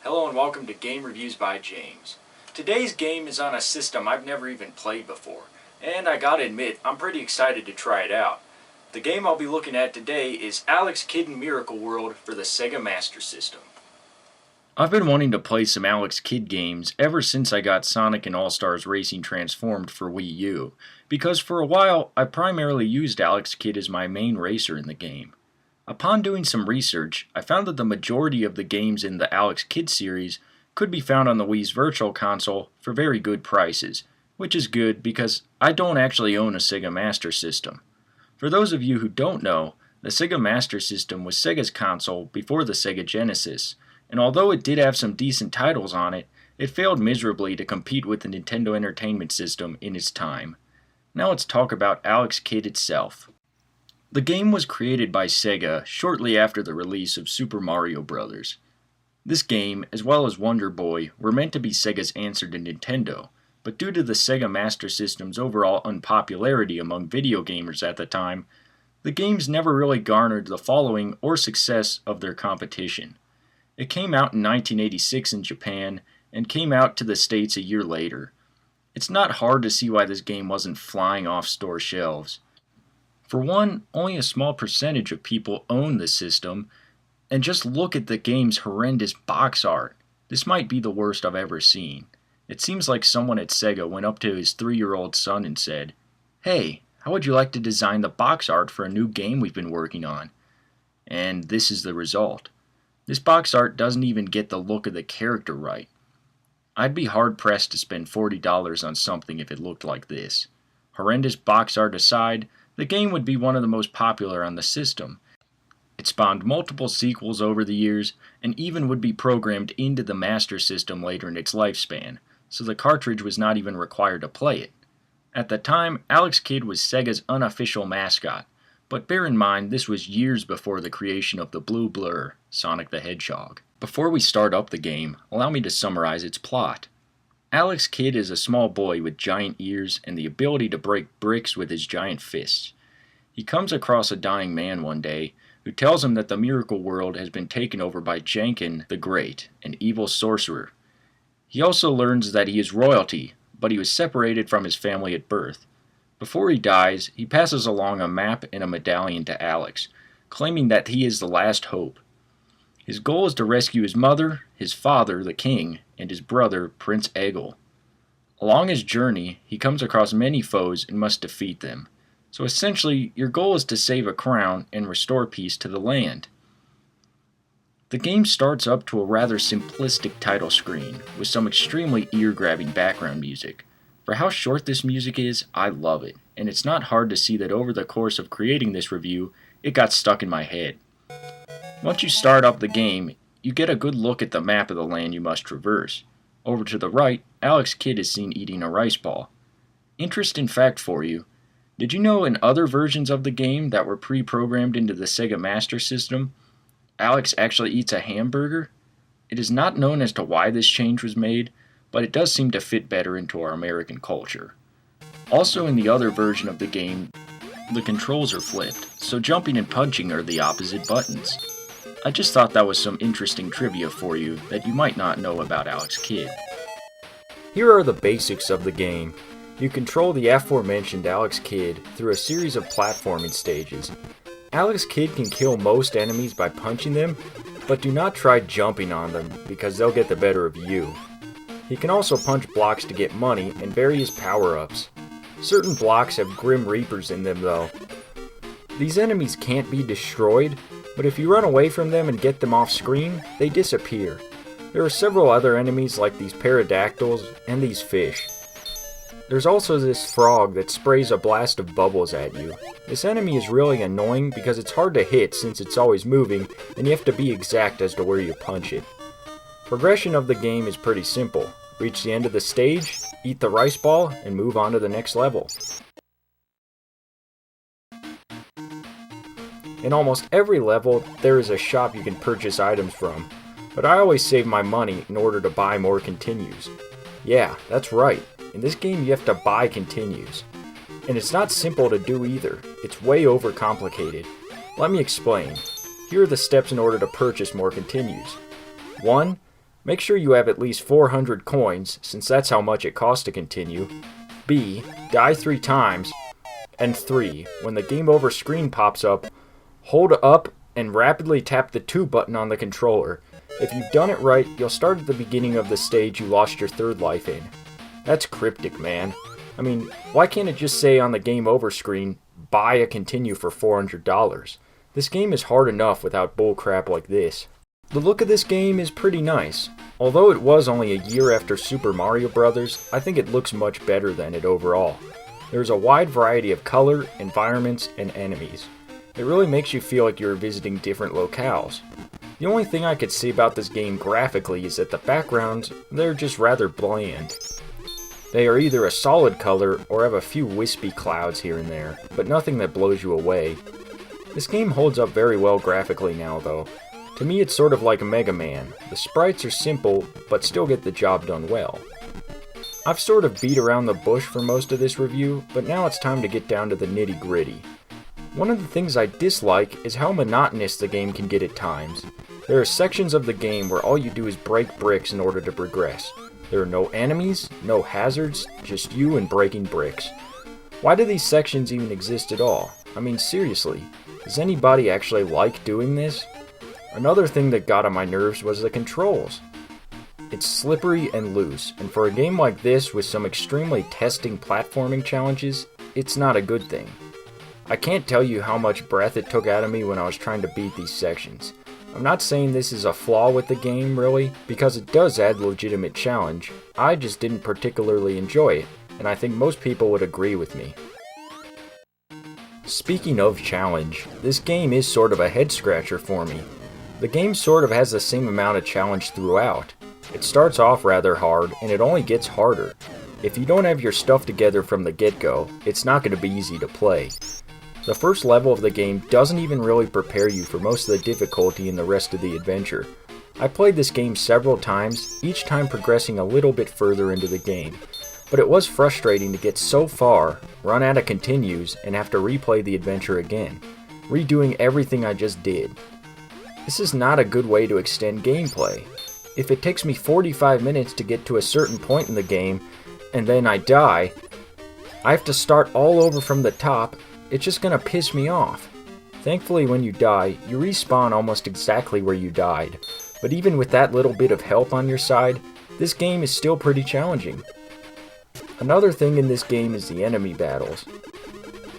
Hello and welcome to Game Reviews by James. Today's game is on a system I've never even played before, and I gotta admit, I'm pretty excited to try it out. The game I'll be looking at today is Alex Kidd in Miracle World for the Sega Master System. I've been wanting to play some Alex Kidd games ever since I got Sonic and All-Stars Racing Transformed for Wii U, because for a while I primarily used Alex Kidd as my main racer in the game. Upon doing some research, I found that the majority of the games in the Alex Kidd series could be found on the Wii's Virtual Console for very good prices, which is good because I don't actually own a Sega Master System. For those of you who don't know, the Sega Master System was Sega's console before the Sega Genesis, and although it did have some decent titles on it, it failed miserably to compete with the Nintendo Entertainment System in its time. Now let's talk about Alex Kidd itself. The game was created by Sega shortly after the release of Super Mario Bros. This game, as well as Wonder Boy, were meant to be Sega's answer to Nintendo, but due to the Sega Master System's overall unpopularity among video gamers at the time, the games never really garnered the following or success of their competition. It came out in 1986 in Japan, and came out to the States a year later. It's not hard to see why this game wasn't flying off store shelves. For one, only a small percentage of people own the system, and just look at the game's horrendous box art. This might be the worst I've ever seen. It seems like someone at Sega went up to his 3-year-old son and said, "Hey, how would you like to design the box art for a new game we've been working on?" And this is the result. This box art doesn't even get the look of the character right. I'd be hard-pressed to spend $40 on something if it looked like this. Horrendous box art aside, the game would be one of the most popular on the system. It spawned multiple sequels over the years, and even would be programmed into the Master System later in its lifespan, so the cartridge was not even required to play it. At the time, Alex Kidd was Sega's unofficial mascot, but bear in mind this was years before the creation of the blue blur, Sonic the Hedgehog. Before we start up the game, allow me to summarize its plot. Alex Kidd is a small boy with giant ears and the ability to break bricks with his giant fists. He comes across a dying man one day who tells him that the Miracle World has been taken over by Jenkin the Great, an evil sorcerer. He also learns that he is royalty, but he was separated from his family at birth. Before he dies, he passes along a map and a medallion to Alex, claiming that he is the last hope. His goal is to rescue his mother, his father, the king, and his brother, Prince Egil. Along his journey, he comes across many foes and must defeat them. So essentially, your goal is to save a crown and restore peace to the land. The game starts up to a rather simplistic title screen, with some extremely ear-grabbing background music. For how short this music is, I love it, and it's not hard to see that over the course of creating this review, it got stuck in my head. Once you start up the game, you get a good look at the map of the land you must traverse. Over to the right, Alex Kidd is seen eating a rice ball. Interesting fact for you, did you know in other versions of the game that were pre-programmed into the Sega Master System, Alex actually eats a hamburger? It is not known as to why this change was made, but it does seem to fit better into our American culture. Also in the other version of the game, the controls are flipped, so jumping and punching are the opposite buttons. I just thought that was some interesting trivia for you that you might not know about Alex Kidd. Here are the basics of the game. You control the aforementioned Alex Kidd through a series of platforming stages. Alex Kidd can kill most enemies by punching them, but do not try jumping on them because they'll get the better of you. He can also punch blocks to get money and various power-ups. Certain blocks have Grim Reapers in them though. These enemies can't be destroyed, but if you run away from them and get them off screen, they disappear. There are several other enemies like these pterodactyls and these fish. There's also this frog that sprays a blast of bubbles at you. This enemy is really annoying because it's hard to hit since it's always moving and you have to be exact as to where you punch it. Progression of the game is pretty simple. Reach the end of the stage, eat the rice ball, and move on to the next level. In almost every level, there is a shop you can purchase items from, but I always save my money in order to buy more continues. Yeah, that's right. In this game you have to buy continues. And it's not simple to do either. It's way overcomplicated. Let me explain. Here are the steps in order to purchase more continues. 1. Make sure you have at least 400 coins, since that's how much it costs to continue. B. Die 3 times. And 3. When the game over screen pops up, hold up and rapidly tap the 2 button on the controller. If you've done it right, you'll start at the beginning of the stage you lost your 3rd life in. That's cryptic, man. I mean, why can't it just say on the game over screen, buy a continue for $400? This game is hard enough without bullcrap like this. The look of this game is pretty nice. Although it was only a year after Super Mario Bros., I think it looks much better than it overall. There's a wide variety of color, environments, and enemies. It really makes you feel like you're visiting different locales. The only thing I could say about this game graphically is that the backgrounds, they're just rather bland. They are either a solid color or have a few wispy clouds here and there, but nothing that blows you away. This game holds up very well graphically now though. To me it's sort of like Mega Man. The sprites are simple, but still get the job done well. I've sort of beat around the bush for most of this review, but now it's time to get down to the nitty gritty. One of the things I dislike is how monotonous the game can get at times. There are sections of the game where all you do is break bricks in order to progress. There are no enemies, no hazards, just you and breaking bricks. Why do these sections even exist at all? I mean seriously, does anybody actually like doing this? Another thing that got on my nerves was the controls. It's slippery and loose, and for a game like this with some extremely testing platforming challenges, it's not a good thing. I can't tell you how much breath it took out of me when I was trying to beat these sections. I'm not saying this is a flaw with the game, really, because it does add legitimate challenge. I just didn't particularly enjoy it, and I think most people would agree with me. Speaking of challenge, this game is sort of a head-scratcher for me. The game sort of has the same amount of challenge throughout. It starts off rather hard, and it only gets harder. If you don't have your stuff together from the get-go, it's not going to be easy to play. The first level of the game doesn't even really prepare you for most of the difficulty in the rest of the adventure. I played this game several times, each time progressing a little bit further into the game. But it was frustrating to get so far, run out of continues, and have to replay the adventure again, redoing everything I just did. This is not a good way to extend gameplay. If it takes me 45 minutes to get to a certain point in the game, and then I die, I have to start all over from the top. It's just gonna piss me off. Thankfully when you die, you respawn almost exactly where you died, but even with that little bit of help on your side, this game is still pretty challenging. Another thing in this game is the enemy battles.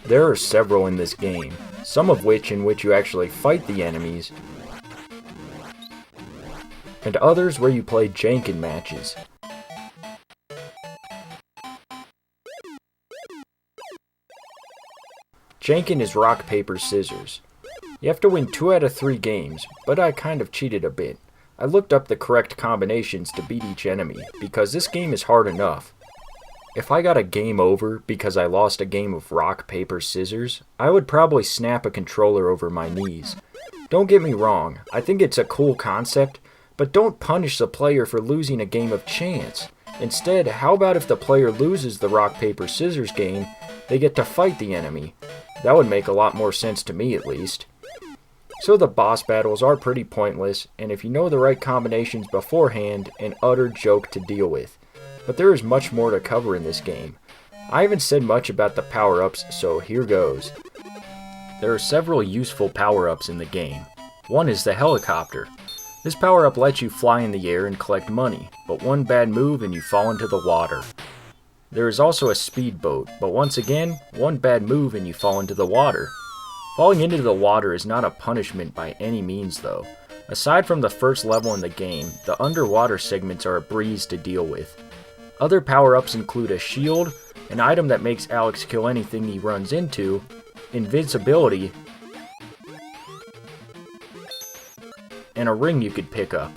There are several in this game, some of which in which you actually fight the enemies, and others where you play janken matches. Janken is rock, paper, scissors. You have to win 2 out of 3 games, but I kind of cheated a bit. I looked up the correct combinations to beat each enemy, because this game is hard enough. If I got a game over because I lost a game of rock, paper, scissors, I would probably snap a controller over my knees. Don't get me wrong, I think it's a cool concept, but don't punish the player for losing a game of chance. Instead, how about if the player loses the rock, paper, scissors game, they get to fight the enemy? That would make a lot more sense to me at least. So the boss battles are pretty pointless, and if you know the right combinations beforehand, an utter joke to deal with. But there is much more to cover in this game. I haven't said much about the power-ups, so here goes. There are several useful power-ups in the game. One is the helicopter. This power-up lets you fly in the air and collect money, but one bad move and you fall into the water. There is also a speedboat, but once again, one bad move and you fall into the water. Falling into the water is not a punishment by any means though. Aside from the first level in the game, the underwater segments are a breeze to deal with. Other power-ups include a shield, an item that makes Alex kill anything he runs into, invincibility, and a ring you could pick up,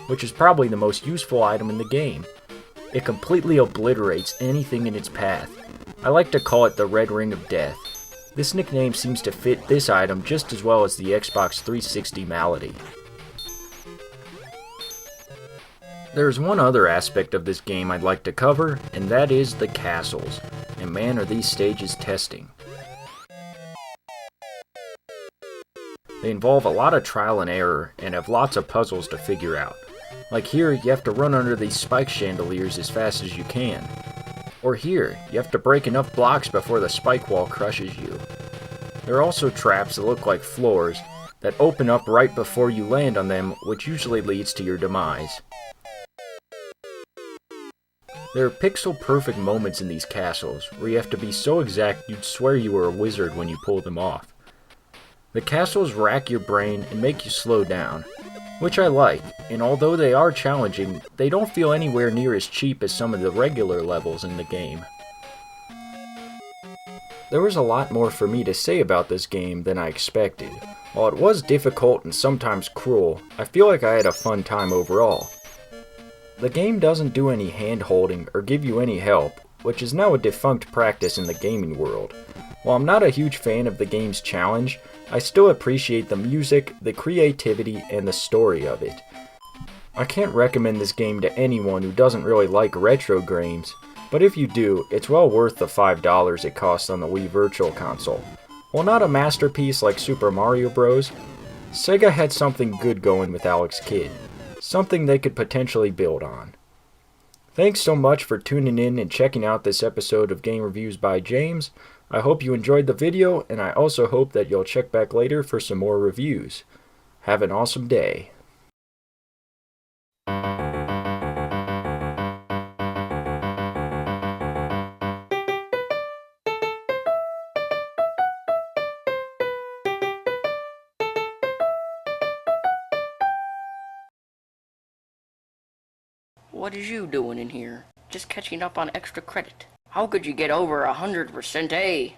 which is probably the most useful item in the game. It completely obliterates anything in its path. I like to call it the Red Ring of Death. This nickname seems to fit this item just as well as the Xbox 360 malady. There's one other aspect of this game I'd like to cover, and that is the castles. And man, are these stages testing. They involve a lot of trial and error and have lots of puzzles to figure out. Like here, you have to run under these spike chandeliers as fast as you can. Or here, you have to break enough blocks before the spike wall crushes you. There are also traps that look like floors that open up right before you land on them, which usually leads to your demise. There are pixel-perfect moments in these castles, where you have to be so exact you'd swear you were a wizard when you pull them off. The castles rack your brain and make you slow down, which I like, and although they are challenging, they don't feel anywhere near as cheap as some of the regular levels in the game. There was a lot more for me to say about this game than I expected. While it was difficult and sometimes cruel, I feel like I had a fun time overall. The game doesn't do any hand-holding or give you any help, which is now a defunct practice in the gaming world. While I'm not a huge fan of the game's challenge, I still appreciate the music, the creativity, and the story of it. I can't recommend this game to anyone who doesn't really like retro games, but if you do, it's well worth the $5 it costs on the Wii Virtual Console. While not a masterpiece like Super Mario Bros., Sega had something good going with Alex Kidd, something they could potentially build on. Thanks so much for tuning in and checking out this episode of Game Reviews by James. I hope you enjoyed the video, and I also hope that you'll check back later for some more reviews. Have an awesome day. What is you doing in here? Just catching up on extra credit. How could you get over 100% A?